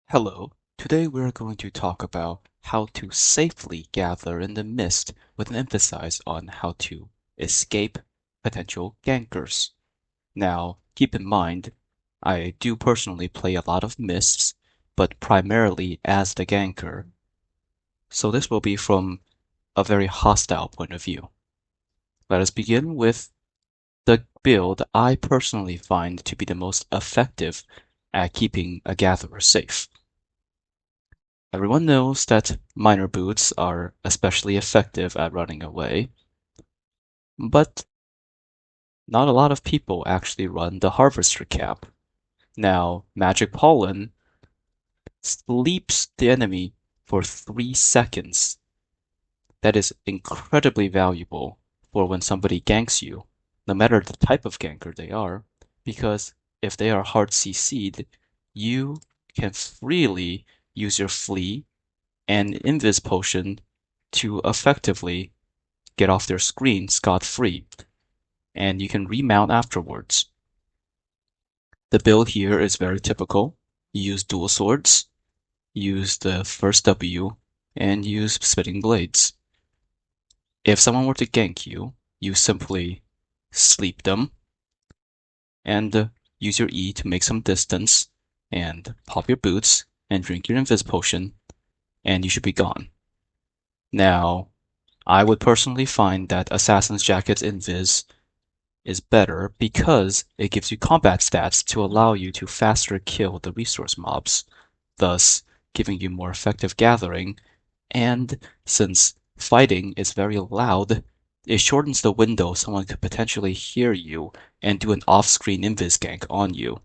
Hello, today we're going to talk about how to safely gather in the mist with an emphasis on how to escape potential gankers. Now, keep in mind, I do personally play a lot of mists, but primarily as the ganker, so this will be from a very hostile point of view. Let us begin with the build I personally find to be the most effective at keeping a gatherer safe. Everyone knows that minor boots are especially effective at running away, but not a lot of people actually run the Harvester Cap. Now, Magic Pollen sleeps the enemy for 3 seconds. That is incredibly valuable for when somebody ganks you, no matter the type of ganker they are, because if they are hard CC'd, you can freely use your Flee and Invis potion to effectively get off their screen scot-free, and you can remount afterwards. The build here is very typical. You use dual swords, use the first W, and use spitting blades. If someone were to gank you, you simply sleep them and use your E to make some distance and pop your boots and drink your Invis potion, and you should be gone. Now, I would personally find that Assassin's Jacket's Invis is better because it gives you combat stats to allow you to faster kill the resource mobs, thus giving you more effective gathering. And since fighting is very loud, it shortens the window someone could potentially hear you and do an off-screen invis gank on you.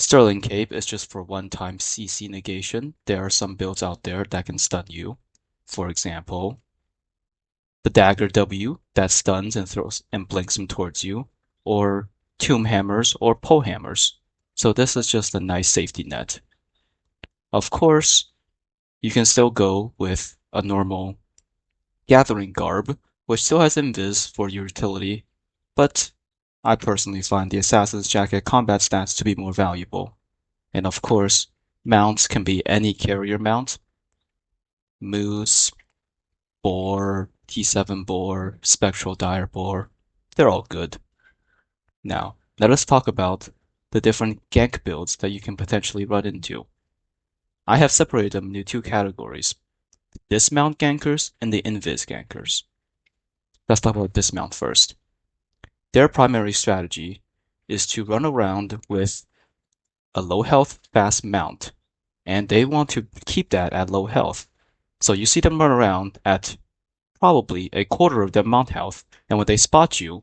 Sterling Cape is just for one-time CC negation. There are some builds out there that can stun you. For example, the Dagger W that stuns and throws and blinks them towards you, or Tomb Hammers or Pole Hammers. So this is just a nice safety net. Of course, you can still go with a normal Gathering Garb, which still has Invis for your utility, but I personally find the Assassin's Jacket combat stats to be more valuable. And of course, mounts can be any carrier mount. Moose, Boar, T7 Boar, Spectral Dire Boar, they're all good. Now, let us talk about the different gank builds that you can potentially run into. I have separated them into two categories, the Dismount Gankers and the Invis Gankers. Let's talk about Dismount first. Their primary strategy is to run around with a low health, fast mount, and they want to keep that at low health. So you see them run around at probably a quarter of their mount health, and when they spot you,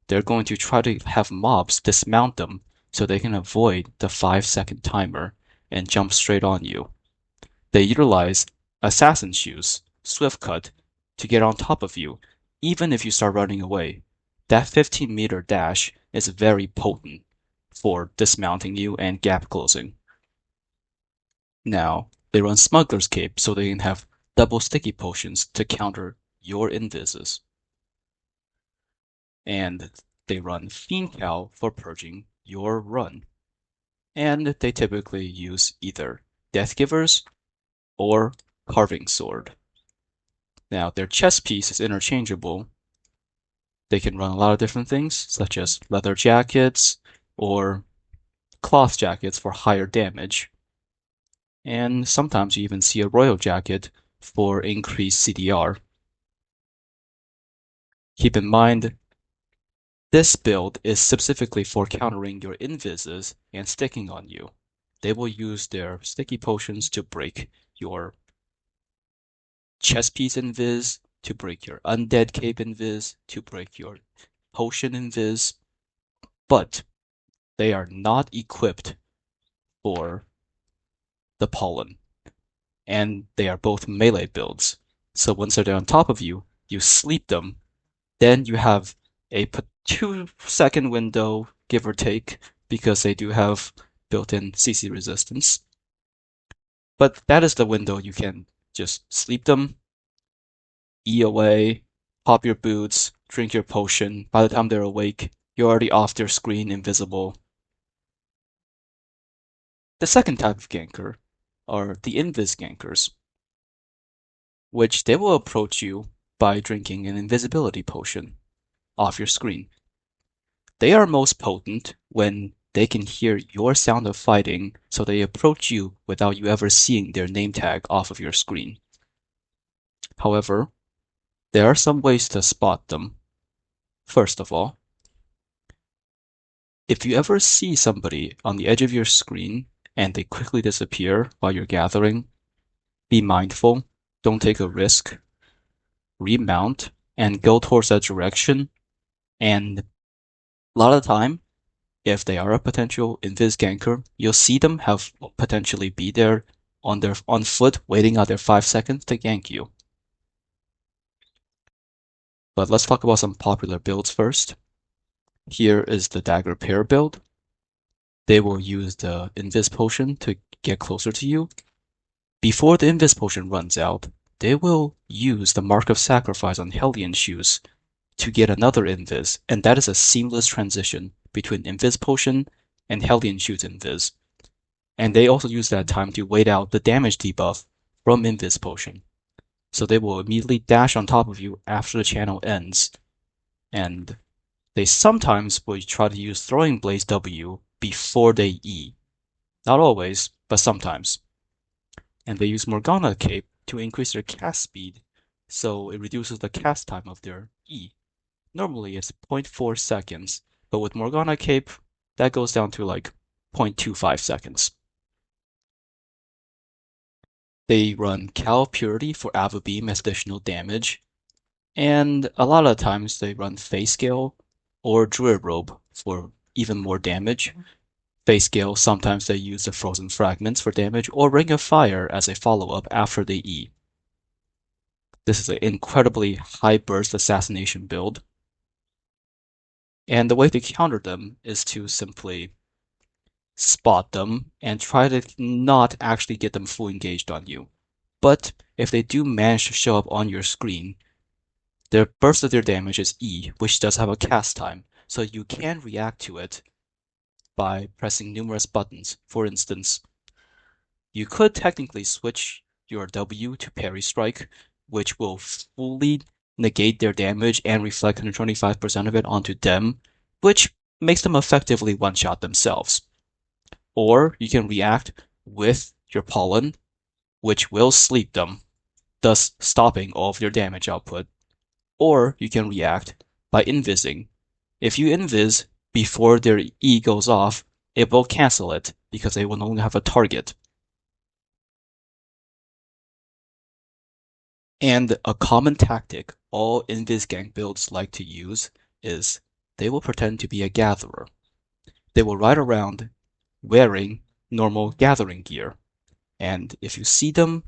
they're going to try to have mobs dismount them so they can avoid the 5-second timer and jump straight on you. They utilize Assassin Shoes, Swift Cut, to get on top of you, even if you start running away. That 15-meter dash is very potent for dismounting you and gap closing. Now, they run Smuggler's Cape so they can have double sticky potions to counter your invises. And they run Fiend Cow for purging your run. And they typically use either Death Givers or Carving Sword. Now, their chest piece is interchangeable. They can run a lot of different things, such as leather jackets or cloth jackets for higher damage. And sometimes you even see a royal jacket for increased CDR. Keep in mind, this build is specifically for countering your invises and sticking on you. They will use their sticky potions to break your chest piece invis, to break your undead cape invis, to break your potion invis, but they are not equipped for the pollen, and they are both melee builds. So once they're on top of you, you sleep them, then you have a 2-second window, give or take, because they do have built-in CC resistance. But that is the window you can just sleep them, E away, pop your boots, drink your potion. By the time they're awake, you're already off their screen, invisible. The second type of ganker are the Invis gankers, which they will approach you by drinking an invisibility potion off your screen. They are most potent when they can hear your sound of fighting, so they approach you without you ever seeing their name tag off of your screen. However, there are some ways to spot them. First of all, if you ever see somebody on the edge of your screen and they quickly disappear while you're gathering, be mindful, don't take a risk, remount, and go towards that direction. And a lot of the time, if they are a potential Invis ganker, you'll see them have potentially be there on foot waiting out their 5 seconds to gank you. But let's talk about some popular builds first. Here is the dagger pair build. They will use the Invis potion to get closer to you. Before the Invis potion runs out, they will use the Mark of Sacrifice on Hellion shoes to get another Invis, and that is a seamless transition between Invis potion and Hellion shoes Invis. And they also use that time to wait out the damage debuff from Invis potion. So they will immediately dash on top of you after the channel ends, and they sometimes will try to use Throwing Blaze W before they E. Not always, but sometimes. And they use Morgana Cape to increase their cast speed, so it reduces the cast time of their E. Normally it's 0.4 seconds, but with Morgana Cape, that goes down to like 0.25 seconds. They run Cal Purity for Ava Beam as additional damage, and a lot of times they run Face Scale or Druid Robe for even more damage. Face Scale, sometimes they use the Frozen Fragments for damage, or Ring of Fire as a follow-up after they E. This is an incredibly high burst assassination build. And the way to counter them is to simply spot them and try to not actually get them full engaged on you. But if they do manage to show up on your screen, their burst of their damage is E, which does have a cast time, so you can react to it by pressing numerous buttons. For instance, you could technically switch your W to Parry Strike, which will fully negate their damage and reflect 125% of it onto them, which makes them effectively one-shot themselves. Or you can react with your Pollen, which will sleep them, thus stopping all of their damage output. Or you can react by invising. If you invis before their E goes off, it will cancel it because they will no longer have a target. And a common tactic all Invis gank builds like to use is they will pretend to be a gatherer. They will ride around wearing normal gathering gear. And if you see them,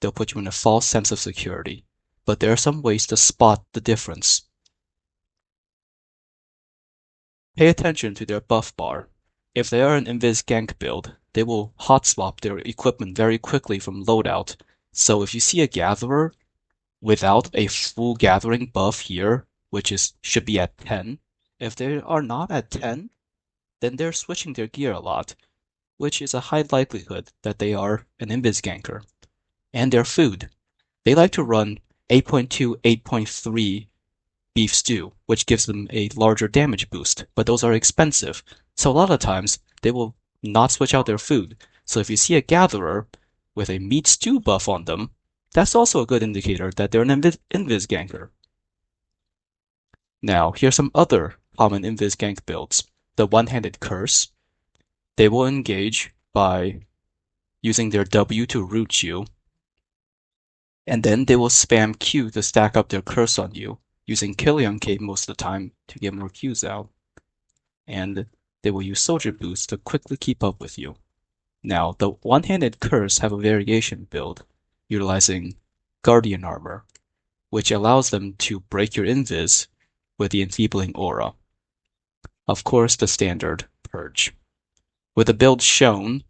they'll put you in a false sense of security. But there are some ways to spot the difference. Pay attention to their buff bar. If they are an Invis gank build, they will hot swap their equipment very quickly from loadout. So if you see a gatherer without a full gathering buff here, which should be at 10, if they are not at 10, then they're switching their gear a lot, which is a high likelihood that they are an Invis ganker. And their food. They like to run 8.2, 8.3 beef stew, which gives them a larger damage boost, but those are expensive. So a lot of times they will not switch out their food. So if you see a gatherer with a meat stew buff on them, that's also a good indicator that they're an Invis ganker. Now, here's some other common Invis gank builds. The one-handed curse. They will engage by using their W to root you, and then they will spam Q to stack up their curse on you, using Killian Cape most of the time to get more Qs out. And they will use Soldier Boost to quickly keep up with you. Now, the one-handed curse have a variation build, utilizing Guardian Armor, which allows them to break your Invis with the Enfeebling Aura. Of course, the standard Purge. With the build shown,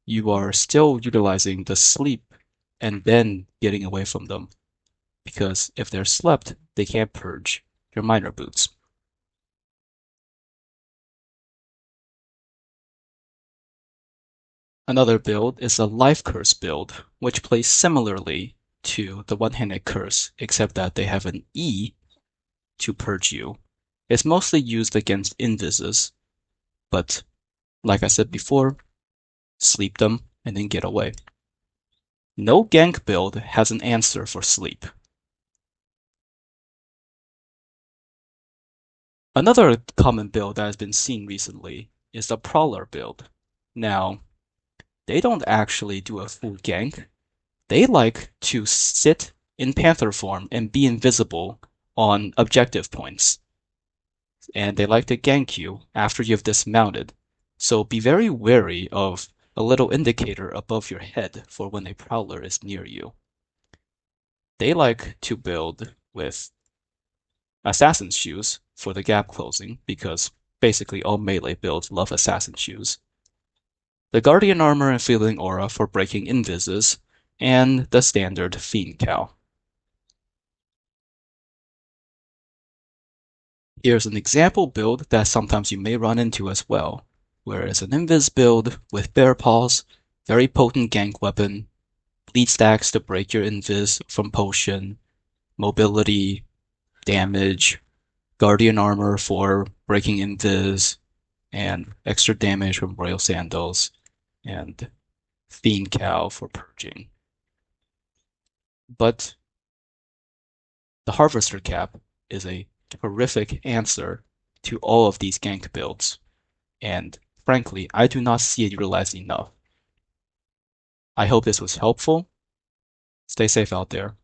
you are still utilizing the sleep and then getting away from them, because if they're slept, they can't purge your minor boots. Another build is a Life Curse build, which plays similarly to the One-Handed Curse, except that they have an E to purge you. It's mostly used against Invises, but like I said before, sleep them and then get away. No gank build has an answer for sleep. Another common build that has been seen recently is the Prowler build. Now, they don't actually do a full gank. They like to sit in Panther form and be invisible on objective points. And they like to gank you after you've dismounted. So be very wary of a little indicator above your head for when a Prowler is near you. They like to build with Assassin's Shoes for the gap closing, because basically all melee builds love Assassin Shoes. The Guardian Armor and Feeling Aura for breaking Invises, and the standard Fiend Cow. Here's an example build that sometimes you may run into as well, where it's an Invis build with Bear Paws, very potent gank weapon, bleed stacks to break your Invis from potion, mobility, damage, Guardian Armor for breaking Invis, and extra damage from Royal Sandals, and Fiend Cow for purging. But the Harvester Cap is a terrific answer to all of these gank builds, and frankly, I do not see it utilized enough. I hope this was helpful. Stay safe out there.